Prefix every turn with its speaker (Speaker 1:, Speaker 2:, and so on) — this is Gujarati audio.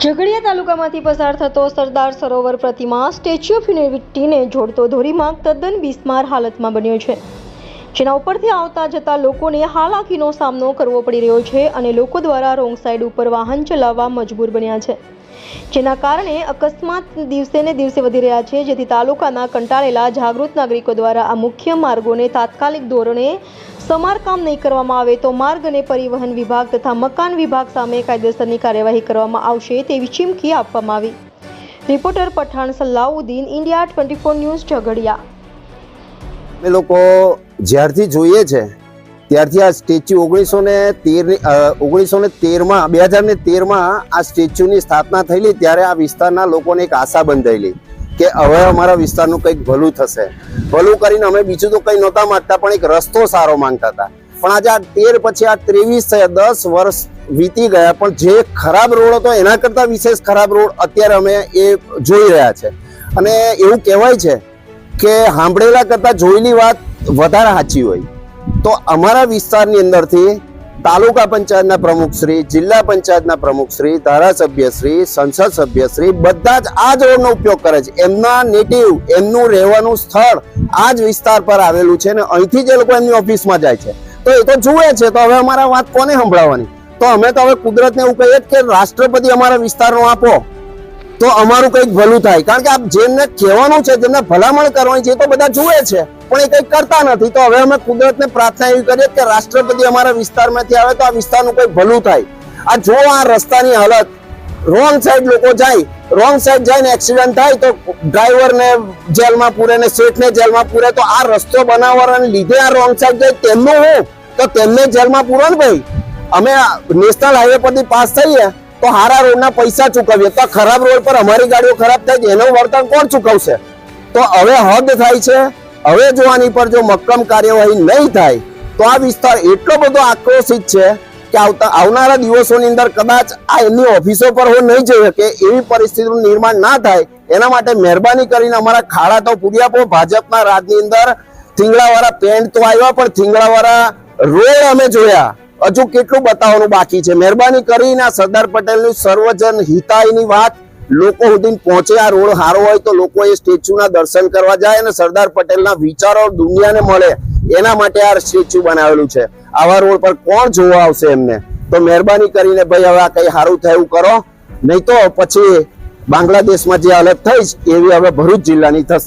Speaker 1: ઝઘડિયા તાલુકામાંથી પસાર થતો સરદાર સરોવર પ્રતિમા સ્ટેચ્યુ ઓફ યુનિટીને જોડતો ધોરીમાર્ગ તદ્દન બિસ્માર હાલતમાં બન્યો છે, જેના ઉપરથી આવતા જતા લોકોને હાલાકીનો સામનો કરવો પડી રહ્યો છે અને લોકો દ્વારા રોંગ સાઈડ ઉપર વાહન ચલાવવા મજબૂર બન્યા છે, જેના કારણે અકસ્માત દિવસે ને દિવસે વધી રહ્યા છે, જેથી તાલુકાના કંટાળેલા જાગૃત નાગરિકો દ્વારા આ મુખ્ય માર્ગોને તાત્કાલિક ધોરણે સમારકામ નહીં કરવામાં આવે તો માર્ગ અને પરિવહન વિભાગ તથા મકાન વિભાગ સામે કાયદેસરની કાર્યવાહી કરવામાં આવશે તેવી ચીમકી આપવામાં આવી। Reporter Pathan Salauddin, India 24 news, Jhagadia.
Speaker 2: અમે લોકો જ્યારથી જોઈએ છે ત્યારથી આ સ્ટેચ્યુ 2013માં આ સ્ટેચ્યુની સ્થાપના થયેલી ત્યારે આ વિસ્તારના લોકોને એક આશા બંધાયેલી કે હવે અમારા વિસ્તારનું કંઈક ભલું થશે, ભલું કરીને અમે બીજું તો કંઈ નહોતા માંગતા પણ એક રસ્તો સારો માંગતા હતા। પણ આજે આ 13 પછી આ 23 થયા, 10 વર્ષ વીતી ગયા, પણ જે ખરાબ રોડ હતો એના કરતા વિશેષ ખરાબ રોડ અત્યારે અમે એ જોઈ રહ્યા છે। અને એવું કહેવાય છે કે સાંભળેલા કરતા જોયેલી વાત વધારે સાચી હોય, તો અમારા વિસ્તારની અંદરથી તાલુકા પંચાયતના પ્રમુખશ્રી, જિલ્લા પંચાયતના પ્રમુખશ્રી, ધારાસભ્યશ્રી, સંસદ સભ્યશ્રી બધા જ આ જ રોડનો ઉપયોગ કરે છે। એમના નેટિવ, એમનું રહેવાનું સ્થળ આ જ વિસ્તાર પર આવેલું છે ને અહીંથી જ એ લોકો એમની ઓફિસમાં જાય છે, તો એ તો જુએ છે। તો હવે અમારા વાત કોને સંભળાવવાની? તો અમે તો હવે કુદરતને એવું કહીએ કે રાષ્ટ્રપતિ અમારા વિસ્તારનો આપો તો અમારું કંઈક ભલું થાય, કારણ કે આ જેમને કહેવાનું છે, જેમને ભલામણ કરવાની છે, એ તો બધા જુએ છે પણ એ કંઈક કરતા નથી। તો હવે અમે કુદરતને પ્રાર્થના એવી કરીએ કે રાષ્ટ્રપતિ અમારા વિસ્તારમાંથી આવે તો આ વિસ્તારનું કંઈક ભલું થાય। આ જો આ રસ્તાની હાલત, રોંગ સાઈડ લોકો જાય, રોંગ સાઈડ જઈને એક્સિડન્ટ થાય તો ડ્રાઈવરને જેલમાં પૂરે ને શેઠને જેલમાં પૂરે, તો આ રસ્તો બનાવવાના લીધે આ રોંગ સાઈડ જાય તેમનું હું તો તેમને જેલમાં પૂરો ને ભાઈ। અમે નેશનલ હાઈવે પરથી પાસ થઈએ તો હારા રોડના પૈસા ચૂકવીએ, તો ખરાબ રોડ પર અમારી ગાડીઓ ખરાબ થાય એનું વર્તન કોણ ચૂકવશે? તો હવે હદ થાય છે। હવે જો આની પર જો મક્કમ કાર્યવાહી નહીં થાય તો આ વિસ્તાર એટલો બધો આક્રોશિત છે કે આવનારા દિવસોની અંદર કદાચ આ એમની ઓફિસો પર નહીં જઈ શકે એવી પરિસ્થિતિનું નિર્માણ ના થાય, એના માટે મહેરબાની કરીને અમારા ખાડા તો પૂરી આપો। ભાજપના રાજની અંદર થીંગડાવાળા પેન્ટ તો આવ્યા પણ થીંગડાવાળા રોડ અમે જોયા, હજુ કેટલું બતાવવાનું બાકી છે। મહેરબાની કરીને આ સરદાર પટેલની સર્વજન હિતાયની વાત લોકો સુધી પહોંચે। આ રોડ સારો હોય તો લોકો એ સ્ટેચ્યુના દર્શન કરવા જાય અને સરદાર પટેલના વિચારો દુનિયાને મળે, એના માટે આ સ્ટેચ્યુ બનાવેલું છે। આવા રોડ પર કોણ જોવા આવશે એમને? તો મહેરબાની કરીને ભાઈ હવે આ કઈ સારું થાય એવું કરો, નહીં તો પછી બાંગ્લાદેશમાં જે હાલત થઈ એવી હવે ભરૂચ જિલ્લાની થશે।